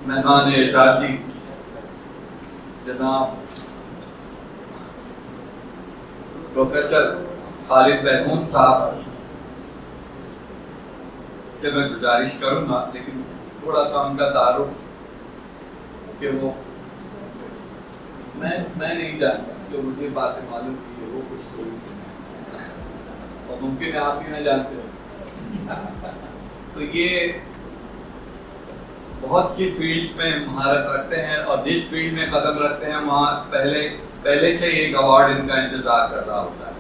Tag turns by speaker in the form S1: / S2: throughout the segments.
S1: مہمان اعزازی جناب پروفیسر خالد محمود صاحب سے میں گزارش کروں گا، لیکن تھوڑا سا ان کا تعارف کہ وہ میں نہیں جانتا، جو مجھے باتیں معلوم کی ہے وہ کچھ تھوڑی سی، اور ممکن ہے آپ بھی نہ جانتے ہو۔ تو یہ بہت سی فیلڈز میں مہارت رکھتے ہیں، اور جس فیلڈ میں قدم رکھتے ہیں وہاں پہلے سے ایک ایوارڈ ان کا انتظار کر رہا ہوتا ہے۔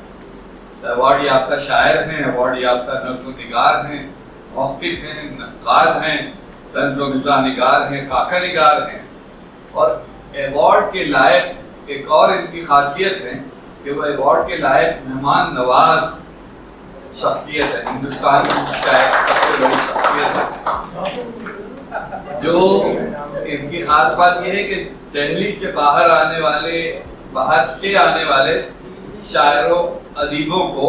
S1: ایوارڈ یافتہ شاعر ہیں، ایوارڈ یافتہ نثر و نگار ہیں، محقق ہیں، نقاد ہیں، طنز و مزاح نگار ہیں، خاکہ نگار ہیں، اور ایوارڈ کے لائق ایک اور ان کی خاصیت ہے کہ وہ ایوارڈ کے لائق مہمان نواز شخصیت ہے، ہندوستان کی شاید سب سے بڑی شخصیت ہے۔ جو ان کی خاص بات یہ ہے کہ دہلی سے باہر سے آنے والے شاعروں ادیبوں کو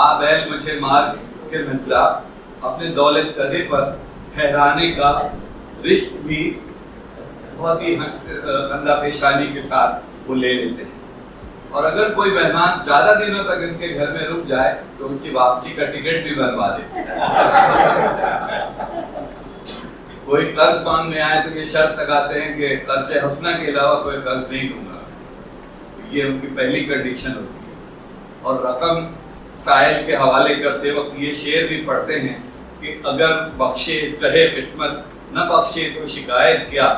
S1: آبیل مجھے مار کے مصرع اپنے دولت قدر پر ٹھہرانے کا رسک بھی بہت ہی خندہ پیشانی کے ساتھ وہ لے لیتے ہیں، اور اگر کوئی مہمان زیادہ دنوں تک ان کے گھر میں رک جائے تو اس کی واپسی کا ٹکٹ بھی بنوا دیتے ہیں۔ کوئی قرض مانگنے آئے تو یہ شرط لگاتے ہیں کہ قرض حسنہ کے علاوہ کوئی قرض نہیں دوں گا، یہ ان کی پہلی کنڈیشن ہوتی ہے۔ اور رقم سائل کے حوالے کرتے وقت یہ شعر بھی پڑھتے ہیں کہ اگر بخشے سہے قسمت نہ بخشے تو شکایت کیا،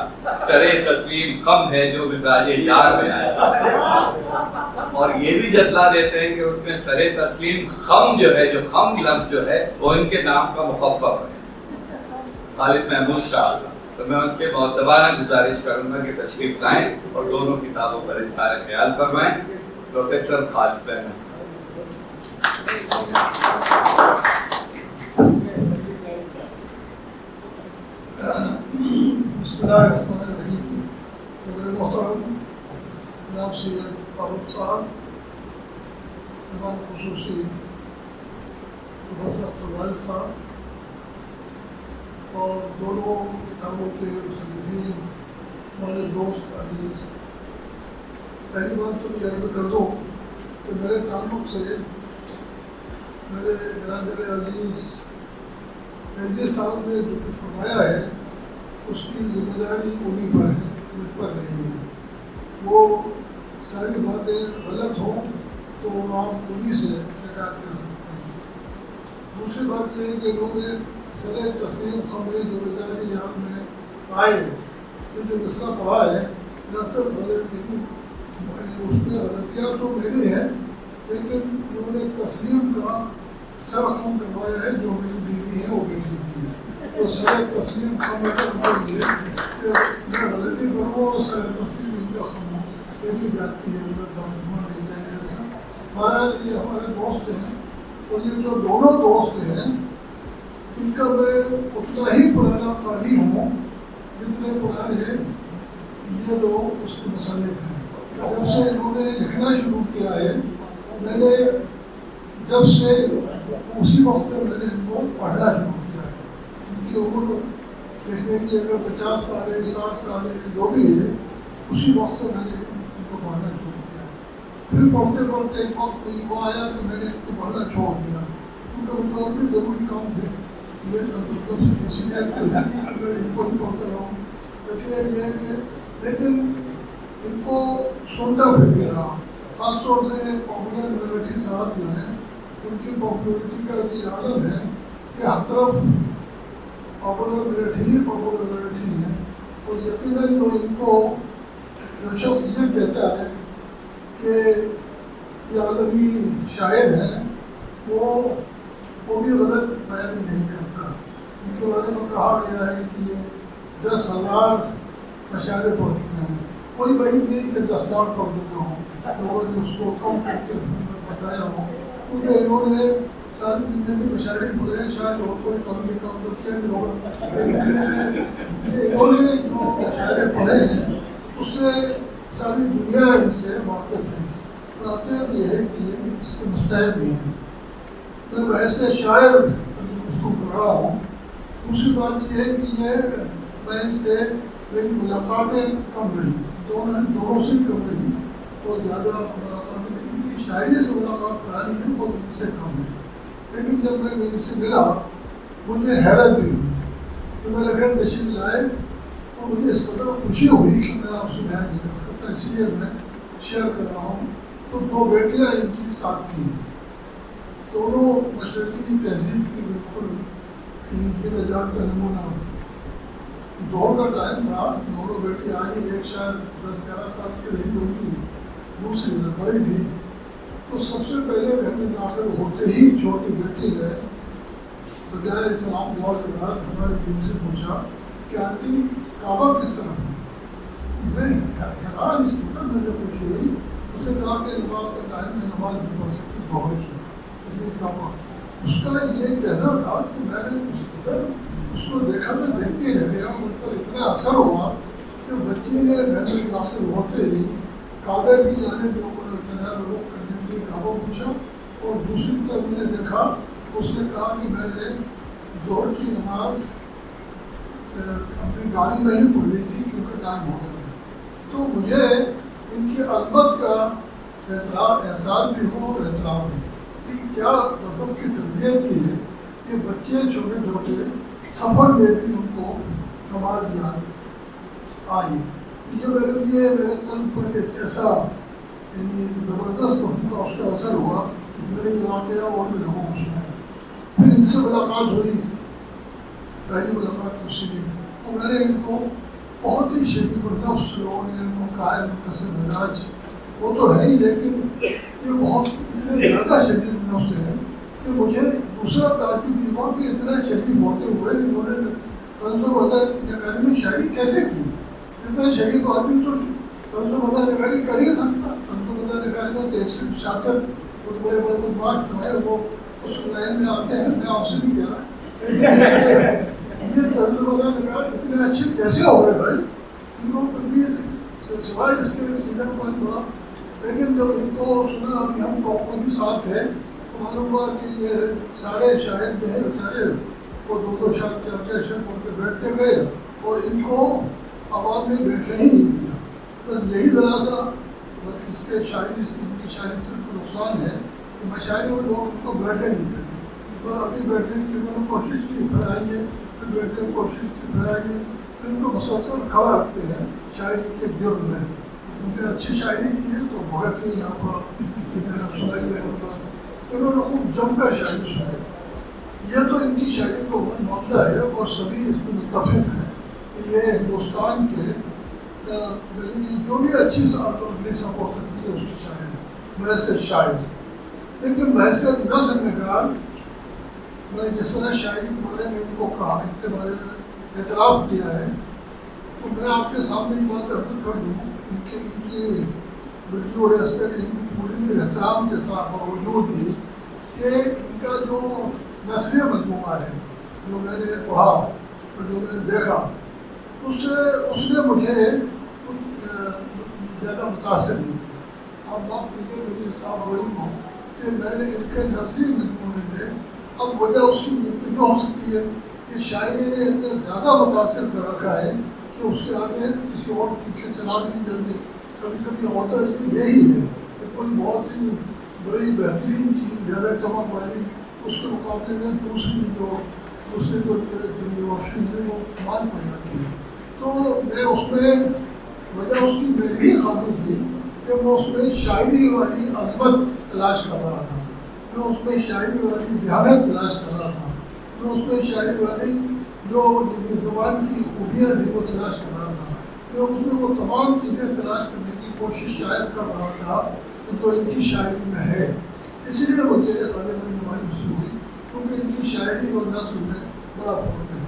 S1: سرے تسلیم خم ہے جو مزاج یار میں آیا۔ اور یہ بھی جتلا دیتے ہیں کہ اس میں سرے تسلیم خم جو ہے، جو خم لفظ جو ہے وہ ان کے نام کا مخفف ہے، خالد محمود صاحب۔ تو میں ان سے مؤدبانہ گزارش کروں گا کہ تشریف لائیں اور دونوں کتابوں پر اظہار خیال فرمائیں۔ پروفیسر خالد محمود۔
S2: بسم اللہ الرحمن الرحیم۔ صدر محترم جناب سید فاروق صاحب، مہمان خصوصی پروفیسر عبدالوارث صاحب، اور دونوں کتابوں کے مصنفین ہمارے دوست عزیز، پہلی بات تو یہ عرض کر دوں کہ میرے تعلق سے میرے جناب عزیز رضی صاحب نے جو کچھ فرمایا ہے اس کی ذمہ داری انہیں پر ہے، مجھ پر نہیں ہے۔ وہ ساری باتیں غلط ہوں تو آپ انہیں سے شکایت کر سکتے ہیں۔ دوسری بات یہ ہے کہ انہوں نے سر تسلیم خمیں جو مزاجی یاد میں آئے، یہ جو مصرع پڑھا ہے نہ صرف غلط، لیکن اس میں غلطیاں تو میری ہیں، لیکن انہوں نے تسلیم کا سر خم کروایا ہے، جو میری بیوی ہے وہ بیٹی ہوئی ہے، تو سر تسلیم خم مطلب یہ کہ میں غلطی کروں اور سر تسلیم ان کا خم ہو، یہ بھی جاتی ہے غلط بات نہیں چاہیے ایسا۔ ہمارا یہ ہمارے دوست ہیں، اور یہ جو دونوں دوست ہیں ان کا میں اتنا ہی پرانا قاری ہوں جتنے پرانے یہ لوگ اس کے مصنف ہیں۔ جب سے انہوں نے لکھنا شروع کیا ہے، میں نے جب سے اسی وقت سے میں نے ان کو پڑھنا شروع کیا ہے۔ ان کی عمر لکھنے کی اگر 50 سال ہے، 60 سال ہے، جو بھی ہے، اسی وقت سے میں نے ان کو پڑھنا شروع کیا ہے۔ پھر پڑھتے پڑھتے ایک وقت وہ آیا کہ میں نے ان کو پڑھنا چھوڑ دیا، کیونکہ ان کو اور بھی ضروری کام تھے، مطلب اسی اگر ان کو ہی پڑھتا رہوں۔ لیکن یہ ہے کہ لیکن ان کو سنتا پھر بھی رہا، خاص طور سے پاپولر میلوڈی صاحب جو ہیں، ان کی پاپولرٹی کا بھی عالم ہے کہ ہر طرف پاپولر میلوڈی ہے، اور یقیناً جو ان کو جو شخص یہ کہتا ہے کہ یہ عالمی شاعر ہیں، وہ بھی غلط بیان نہیں کرتا۔ ان کے بارے میں کہا گیا ہے کہ یہ 10,000 مشاعرے پڑھ چکے ہیں، کوئی بعید نہیں کہ 10 لاکھ پڑھ چکے ہوں، لوگوں نے اس کو کم کر کے بتایا ہو، کیونکہ انہوں نے ساری زندگی مشاعرے پڑھے ہیں، شاید اور کوئی کم بھی کم کرتے بھی ہوگا، انہوں نے جو مشاعرے پڑھے ہیں اس سے ساری دنیا ان سے واقف ہے، اور حقیقت یہ ہے کہ یہ اس کے مستحق بھی ہیں۔ میں ویسے شاعر اس کو کر رہا ہوں، دوسری بات یہ ہے کہ یہ میں ان سے میری ملاقاتیں کم رہی، دونوں سے کم رہی، اور زیادہ ملاقاتیں نہیں، کیونکہ شاعری سے ملاقات پرانی ہے وہ ان سے کم ہے. لیکن جب میں ان سے ملا مجھے حیرت بھی ہوئی کہ میرے گھر تشریف لائے اور مجھے اس قدر خوشی ہوئی کہ میں آپ سے بیان نہیں کر سکتا، اس لیے میں شیئر کر رہا ہوں. تو 2 بیٹیاں ان کی ساتھ تھیں، دونوں مشرقی تہذیب کی بالکل ان کی نجات کا نمونہ. دوڑ کا ٹائم تھا، دونوں بیٹی آئی، ایک شاید 10-11 سال کی رہی ہوگی، دوسری بڑی تھی. تو سب سے پہلے گھر میں داخل ہوتے ہی چھوٹی بیٹی نے بجائے سلام دعا کے بعد ہماری بیوی سے پوچھا کہ آنٹی کعبہ کس طرف ہے؟ میں حیران اس قدر مجھے خوشی ہوئی. اس نے کہا کہ نماز کا ٹائم میں نماز نہیں پڑھ سکتی بہت کی یہ کعبہ. اس کا یہ کہنا تھا کہ میں نے اس قدر اس کو دیکھا، میں دیکھتے رہ گیا، ان پر اتنا اثر ہوا کہ بچی نے گھر میں داخل ہوتے ہی کعبے کی جانب رخ کرنے کے لیے کعبہ پوچھا. اور دوسری طرف میں نے دیکھا، اس نے کہا کہ میں نے ظہر کی نماز اپنی گاڑی میں ہی پڑھی تھی کیونکہ ٹائم ہو گیا. تو مجھے ان کی عظمت کا احساس بھی ہو اور احترام بھی کہ کیا مذہب کی تربیت کی ہے کہ بچے چھوٹے چھوٹے سفر میں بھی ان کو نماز یاد آئی. یہ میرے لیے میرے قلب پر ایک ایسا یعنی زبردست قسم کا اس کا اثر ہوا کہ میرے یہ واقعہ اور بھی لوگوں کو سنایا. پھر ان سے ملاقات ہوئی، پہلی ملاقات اس سے، تو میں نے ان کو بہت ہی شدید النفس لوگوں نے ان کو کہا ہے منقسم مزاج وہ تو ہے ہی، لیکن یہ بہت اتنے زیادہ شدید النفس ہے کہ مجھے دوسرا تعجب ہوا کہ اتنا شدید ہوتے ہوئے انہوں نے طنز و مزاح نگاری میں شاعری کیسے کی. اتنا شدید آدمی تو طنز و مزاح نگاری کر ہی سکتا. طنز و مزاح نگاری میں تو ایک سے شاطر کچھ بڑے بڑے بات جو ہے وہ اس لائن میں آتے ہیں. میں آپ سے نہیں کہہ رہا یہ طنز و مزاح نگار اتنے اچھے کیسے ہو گئے بھائی. ان کو بھی سوائے اس کے سیدھا کوئی بڑا، لیکن جب ان کو سنا کہ ہم قوموں کے ساتھ تھے تو معلوم ہوا کہ یہ سارے شاعر جو ہے بیچارے وہ 2 شعر 4 شعر پڑھ کے بیٹھتے گئے اور ان کو آواز میں بیٹھنے ہی نہیں دیا. بس یہی ذرا سا اس کے شاعری ان کی شاعری سے نقصان ہے کہ مشاعری میں لوگ ان کو بیٹھنے نہیں دیتے. بس ابھی بیٹھنے کی انہوں نے کوشش کی، پھر آئیے، پھر بیٹھنے کی کوشش کی، پھر آئیے، پھر ان کو مسلسل کھڑا رکھتے ہیں شاعری کے جرم میں. کیونکہ اچھی شاعری کی ہے تو بھگت کے یہاں پر سنائی ہے، انہوں نے خوب جم کر شاعری سنائی. یہ تو ان کی شاعری کو معاملہ ہے اور سبھی اس میں متفق ہیں کہ یہ ہندوستان کے جو بھی اچھی اگلی سب ہو سکتی ہے اس کی شاعری بحث شاعر. لیکن بحث نثر نگار میں جس طرح شاعری کے بارے میں ان کو کہا، ان کے بارے میں اعتراف کیا ہے، تو میں آپ کے سامنے یہ بات عرض کر دوں ان کی ویڈیو ریسپیکٹ ان کی پوری احترام کے ساتھ باوجود بھی کہ ان کا جو نثری مجموعہ ہے جو میں نے پڑھا اور جو میں نے دیکھا اس نے مجھے زیادہ متاثر نہیں کیا. اب بات کیجیے میری صاحب وہی ہوں کہ میں نے ان کے نثری مجموعے میں اب وجہ اس کی یہ ہو سکتی ہے کہ شاعری نے اتنا زیادہ متاثر کر رکھا ہے کہ اس کے آگے کسی اور پیچھے چلا بھی نہیں جلدی. کبھی کبھی ہوتا یہی ہے کہ کوئی بہت ہی بڑی بہترین چیز زیادہ چمک والی اس کے مقابلے میں دوسری جو روشنی ہے وہ کمال پڑ جاتی ہے. تو میں اس میں وجہ اس کی میری ہی خامی تھی کہ میں اس میں شاعری والی عظمت تلاش کر رہا تھا، میں اس میں شاعری والی ذہانت تلاش کر رہا تھا، میں اس میں شاعری والی جو زبان کی خوبیاں تھیں وہ تلاش کر رہا تھا، میں اس میں وہ تمام چیزیں تلاش کرنے کی کوشش شاید کر رہا تھا جو ان کی شاعری میں ہے. اس لیے مجھے غالباً مایوسی ہوئی کیونکہ ان کی شاعری اور نثر میں بڑا فرق ہے.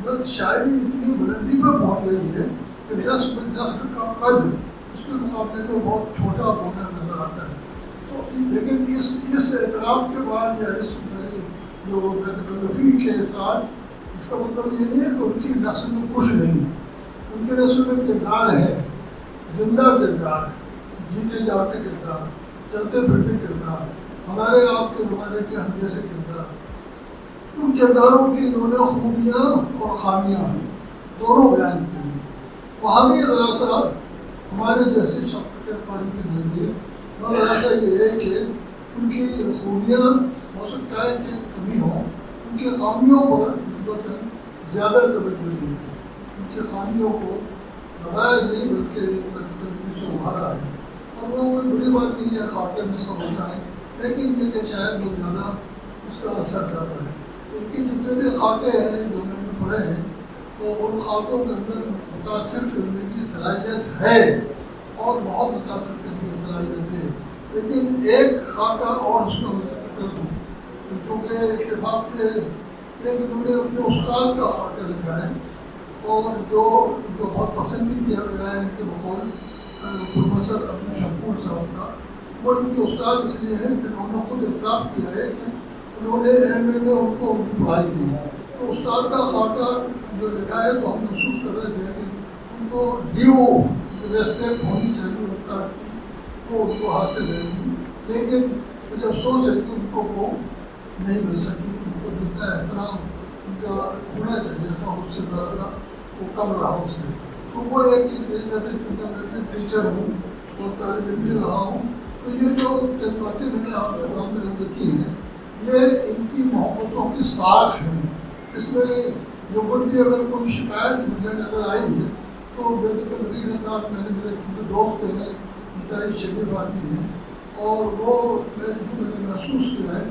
S2: بس شاعری اتنی بلندی پر پہنچ گئی ہے کہ نثر کا قد اس کے مقابلے میں بہت چھوٹا ہونا نظر آتا ہے. تو لیکن اس اعتراف کے بعد یا اس جو تکلفی کے ساتھ اس کا مطلب یہ نہیں ہے کہ ان کی نثر میں کچھ نہیں. ان کے نثر میں کردار ہے، زندہ کردار، جیتے جاتے کردار، چلتے پھرتے کردار، ہمارے آپ کے زمانے کے ہم جیسے کردار. ان کرداروں کی انہوں نے خوبیاں اور خامیاں دونوں بیان کی ہیں. وہاں بھی ذرا سا ہمارے جیسے شخص کے قاری کے نزدیک ذرا سا یہ ہے کہ ان کی خوبیاں ہو سکتا ہے کہ کمی ہوں, ان کی خامیوں پر نسبتاً زیادہ توجہ دی ہے. ان کی خامیوں کو دبایا نہیں بلکہ سے ابھارا ہے, اور وہ کوئی بری بات نہیں ہے خاطر میں سب ہوتا ہے, لیکن یہ کہ شاید بہت زیادہ اس کا اثر زیادہ ہے. ان کی جتنے بھی خاکے ہیں جو میں نے پڑھے ہیں تو ان خاکوں کے اندر متاثر کرنے کی صلاحیت ہے اور بہت متاثر کرنے کی صلاحیت ہے. لیکن ایک خاکہ اور اس میں کر دوں کیونکہ اتفاق سے ایک انہوں نے اپنے استاد کا خاکہ لکھا ہے اور جو بہت پسند بھی کیا گیا ہے ان کے بقول پروفیسر عبد الشکور صاحب کا. وہ ان کے استاد اس لیے ہیں کہ انہوں نے خود اعتراف کیا ہے کہ انہوں نے ایم اے میں ان کو اردو پڑھائی تھی. تو استاد کا خاکہ جو لکھا ہے تو ہم محسوس کر رہے تھے کہ ان کو ڈیو ریسپیکٹ ہونی چاہیے استاد کی, وہ ان کو حاصل ہے گی, لیکن مجھے افسوس ہے کہ ان کو وہ نہیں مل سکی. ان کو جتنا احترام ان کا ہونا چاہیے تھا اس سے زیادہ وہ کم رہا اس سے. تو وہ ایک چیز کیونکہ میں ٹیچر ہوں اور طالب علم بھی رہا ہوں, تو یہ جو چند باتیں میں نے آپ کے سامنے دیکھی ہیں یہ ان کی محبتوں کی ساکھ ہیں. اس میں جو بھی اگر کوئی شکایت مجھے نظر آئی ہے تو بیٹے کے صاحب میں نے میرے دوست ہیں, انتہائی شریف آدمی ہیں, اور وہ میں نے محسوس کیا ہے.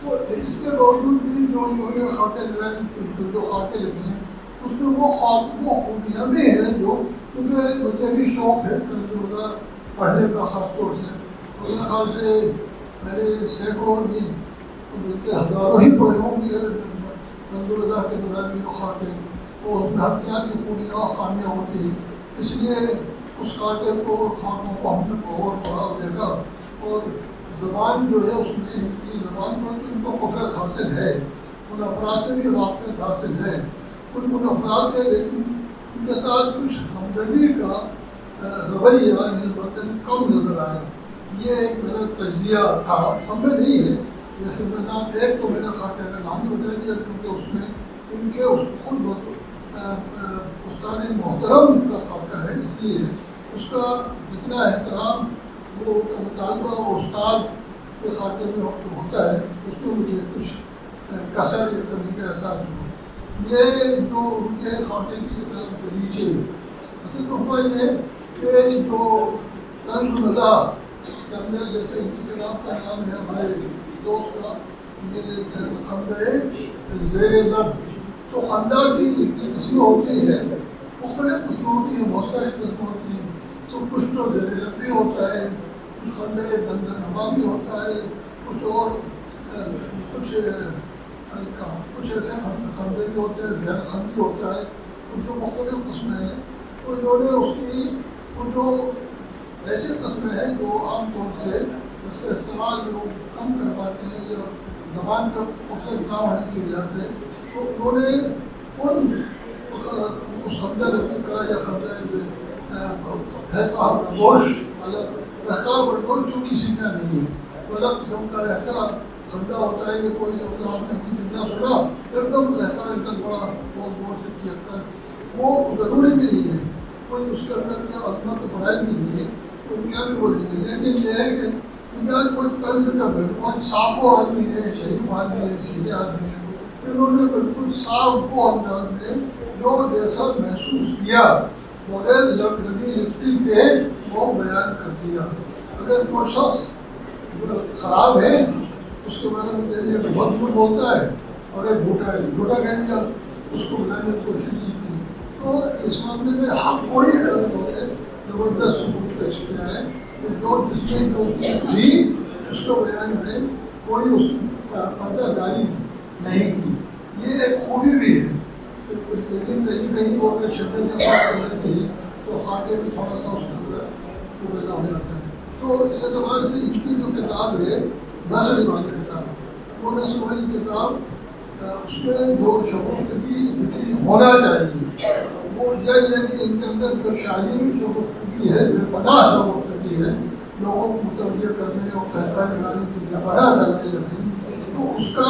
S2: تو اس کے باوجود بھی جو انہوں نے خاکے لگائے جو خاکے لکھے ہیں اس میں وہ خوبیاں بھی ہیں جو کیونکہ مجھے بھی شوق ہے تجربہ پڑھنے کا خاص طور سے. میرے خیال سے میں نے سینکڑوں ہی بلکہ ہزاروں ہی پڑھے ہوں گے رضا کے مضامین و خاکے, اور اس میں ہر طرح کی خوبیاں اور خامیاں ہوتی ہیں. اس لیے اس خاکے کو خاکوں کو ہم نے اور پڑھا دیکھا, اور زبان جو ہے اس میں ان کی زبان پر ان کو قدرت حاصل ہے, ان افراد سے بھی واقفیت حاصل ہے ان افراد سے, لیکن ان کے ساتھ کچھ ہمدردی کا رویہ نسبتاً کم نظر آیا. یہ ایک میرا تجزیہ تھا, سب میں نہیں ہے. جیسے میں نام ایک تو میں نے خاکے کا نام بھی بتا دیا کیونکہ اس میں ان کے خود استاد محترم کا خاکہ ہے, اس لیے اس کا جتنا احترام وہ مطالبہ اور استاد کے خاکے میں ہوتا ہے اس میں مجھے کچھ کثر یا کمی کا احساس ہوا. یہ جو ان کے خاکے کی دریچے اصل تو ہوا یہ ہے کہ جو تنگ مدا کے اندر جیسے انتظام کا نام ہے ہمارے دوست کا, یہ خندہ زیر لب, تو خندہ کی اتنی قسمیں ہوتی ہے, مختلف قسمیں ہوتی ہیں, بہت ساری قسمیں ہوتی ہیں. تو کچھ تو زیر لب بھی ہوتا ہے, کچھ خندہ دندن نما بھی ہوتا ہے, کچھ اور کچھ ایسے خندے بھی ہوتے ہیں, زیر خند بھی ہوتا ہے. ان جو مختلف قسمیں ہیں تو انہوں نے اس کی وہ جو ایسی قسمیں ہیں جو عام طور سے اس کا استعمال لوگ کم کر پاتے ہیں یا زبان کا مختلف نہ ہونے کی وجہ سے, تو انہوں نے ان اس خندہ ربی کا یا خندہ بردوش والا رہتا بردوش جو کسی کا نہیں ہے, الگ قسم کا ایسا خندہ ہوتا ہے کہ کوئی اپنا آپ نے جتنا سنا ایک دم رہتا ایک دم بڑا بہت بہت سے کیا کر, وہ ضروری بھی نہیں ہے, کوئی اس کے اندر کیا عظمت تو بڑھائی بھی نہیں ہے, کوئی کیا بھی بولیں گے. لیکن یہ ہے کہ کوئی طرز کا بالکل صاف و آدمی ہے, شریف آدمی ہے, سیدھے آدمی ہے, انہوں نے بالکل صاف و انداز میں جو جیسا محسوس کیا بغیر لبی لپٹی کے وہ بیان کر دیا. اگر کوئی شخص خراب ہے اس کے بارے میں کہہ دیا کہ بہت جھوٹ بولتا ہے, اور ایک جھوٹا ہے, جھوٹا کہہ دیا اس کو بلانے کی کوشش کی تھی. تو اس معاملے میں حق کوئی ہوتے زبردست ثبوت پیش کیا ہے کہ جو جس میں جو تھی اس کو بیان میں کوئی اس کی پردہ داری نہیں کی. یہ ایک خوبی بھی ہے, لیکن کہیں کہیں وہ اگر شبد کے بات کر رہی تھی تو خاکے میں تھوڑا سا اس کے اندر وہ پیدا ہو جاتا ہے. تو اس اعتبار سے ان کی جو کتاب ہے نثر والی کتاب, وہ نثر والی کتاب اس میں جو شبد ہونا چاہیے وہ یہ ہے کہ ان کے اندر جو شاعری میں شبد ہے بے پناہ شبد ہے, لوگوں کو متوجہ کرنے اور کہتا لگانے کی بے پناہ صلاحیت ہے, تو اس کا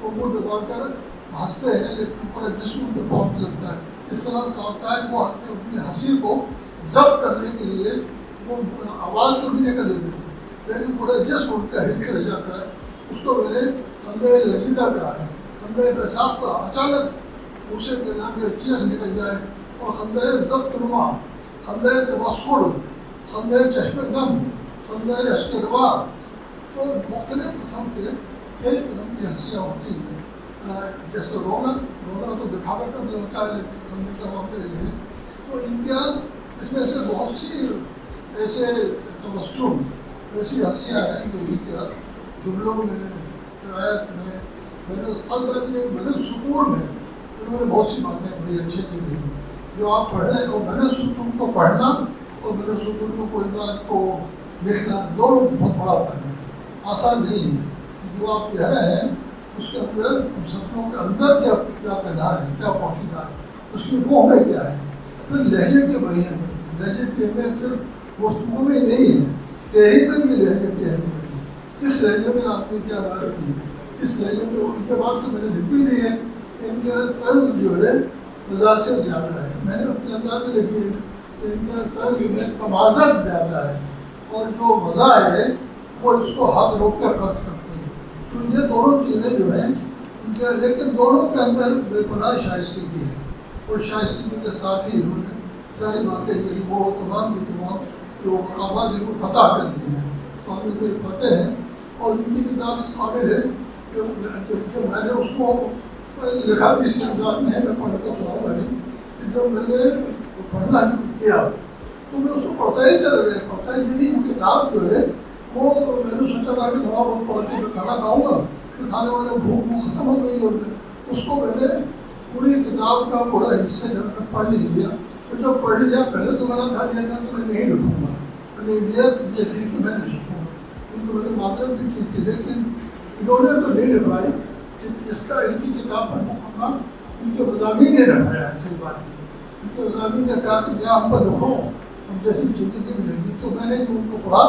S2: تو وہ دبا کر ہنستے ہیں لیکن پورے جسم پہ بہت لگتا ہے. اس طرح کا ہوتا ہے وہ اپنی ہنسی کو ضبط کرنے کے لیے وہ آواز تو بھی نہیں کر دیتے لیکن پورے جسم ان کا ہل کے رہ جاتا ہے. اس کو میں نے خندۂ لرزیدہ کہا ہے. خندۂ پیشاب کا اچانک اسے کے نام میں چیخ نکل جائے اور خندۂ ضبط نما، خندۂ تبخر، خندۂ چشم نم، خندۂ اشک روا. تو مختلف قسم کے کئی قسم کی ہنسیاں ہوتی ہیں. جیسے رونا تو دکھاوٹ کا بھی ہوتا ہے لیکن خندے کا واقعہ یہ ہے. تو امتیاز اس میں سے بہت سی ایسے تبسم ایسی ہنسیاں ہیں جو امتیاز جملوں میں، روایت میں، میرے سکون میں انہوں نے بہت سی باتیں بڑی اچھی کی گئی جو آپ پڑھیں. اور میرے سکون کو پڑھنا اور میرے سکون کو کوئی بات کو لکھنا دونوں بہت بڑا ہوتا ہے، آسان نہیں ہے. جو آپ کہہ رہے ہیں اس کے اندر سپنوں کے اندر کیا پیدا ہے، کیا پوشیدہ ہے، اس کی روح میں کیا ہے. پھر لہجے کے بڑی اہمیت، لہجے کی اہمیت صرف گفتگو میں نہیں ہے، تحریر میں بھی لہجے کی اہمیت ہے. کس لہجے میں آپ نے کیا بات کی، اس لہجے میں ان کے بعد تو میں نے لکھ بھی دی ہے. ان کا طرز جو ہے مزاج سے زیادہ ہے. میں نے اپنے انداز میں لکھی ہے ان کا طرز میں تمازت زیادہ ہے اور جو مزہ ہے وہ اس کو ہاتھ روک کے خرچ کرتے ہیں. تو یہ دونوں چیزیں جو ہیں لیکن دونوں کے اندر بے پناہ شائستگی ہے اور شائستگی کے ساتھ ہی انہوں نے ساری باتیں یعنی وہ تمام کی تمام جو مقامات جن کو فتح کر دی ہیں قابل کو فتح ہیں. اور ان کی کتاب اس قابل ہے کہ میں نے اس کو لکھا بھی اس انداز میں ہے. میں پڑھتا ہوں والی جب میں نے پڑھنا کیا تو میں اس کو پڑھتا ہی چلا گیا. پڑھتا ہی یعنی وہ کتاب جو ہے وہ میں نے سوچا تھا کہ تھوڑا بہت پڑھ کے میں کھانا کھاؤں گا پھر کھانے والے بھوک ختم ہو گئی. اور اس کو میں نے پوری کتاب کا پورا حصہ جب تک پڑھ لیا. تو جب پڑھ لیا پہلے تو میرا تھا یہ تو میں نہیں لکھوں گا. میں نے نیت یہ تھی کہ میں نہیں لکھوں گا کیونکہ میں نے معذرت بھی کی تھی لیکن انہوں نے تو نہیں لکھوائی کہ اس کا ان کی کتاب پڑھنا ان کے مضامین نے لکھوایا. ایسی بات تھی ان کے مضامین نے کہا کہ کیا ہم پر لکھو ہم جیسی زندگی ملے گی. تو میں نے جو ان کو پڑھا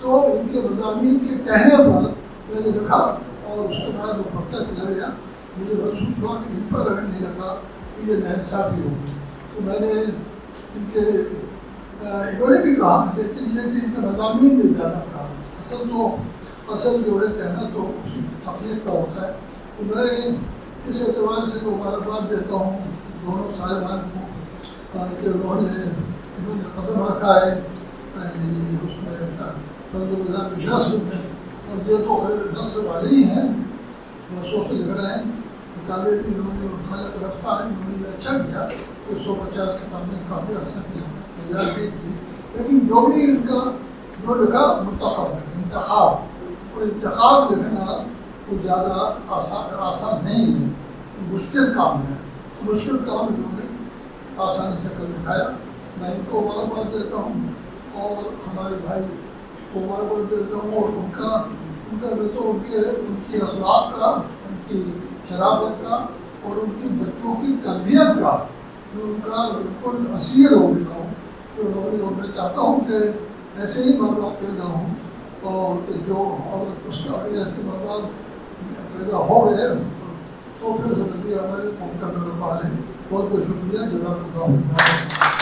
S2: تو ان کے مضامین کے کہنے پر میں نے لکھا اور اس کے بعد وہ پڑھتا چلا گیا. مجھے محسوس ہوا کہ ان پر اگر نہیں لکھا تو یہ ناانصافی ہوگی. تو میں نے ان کے انہوں نے بھی کہا لیکن یہ کہ ان کے مضامین نے زیادہ کہا. اصل جو ہے کہنا تو تخلیق کا ہوتا ہے. تو میں اس اعتبار سے مبارکباد دیتا ہوں دونوں صاحبان کو کہ انہوں نے قدم رکھا ہے یعنی اس میں نظام نسل میں. اور یہ تو خیر نسل والی ہی ہیں برسوں سے لکھ رہے ہیں. کتابیں بھی انہوں نے خالق رفتہ ہے انہوں نے اچھا کیا 150 کتابیں کافی عرصہ کی تیار کی تھی. لیکن جو بھی ان کا جو لکھا انتخاب اور انتخاب لکھنا وہ زیادہ آسان نہیں ہے، مشکل کام ہے. مشکل کام انہوں نے آسانی سے کر دکھایا. میں ان کو مبارکباد دیتا ہوں اور ہمارے بھائی کو مبارکباد دیتا ہوں. اور ان کا میں تو ان کی اخلاق کا، ان کی شرافت کا اور ان کی بچوں کی تربیت کا جو ان کا بالکل اثیر ہو گیا ہوں. تو اور میں چاہتا ہوں کہ ایسے ہی ماں باپ پیدا ہوں اور جو اور اس کا ایسے ماں باپ پیدا ہو گئے تو پھر زندگی ہمارے قوم کا میرا پال ہے. بہت بہت شکریہ. جزاک اللہ.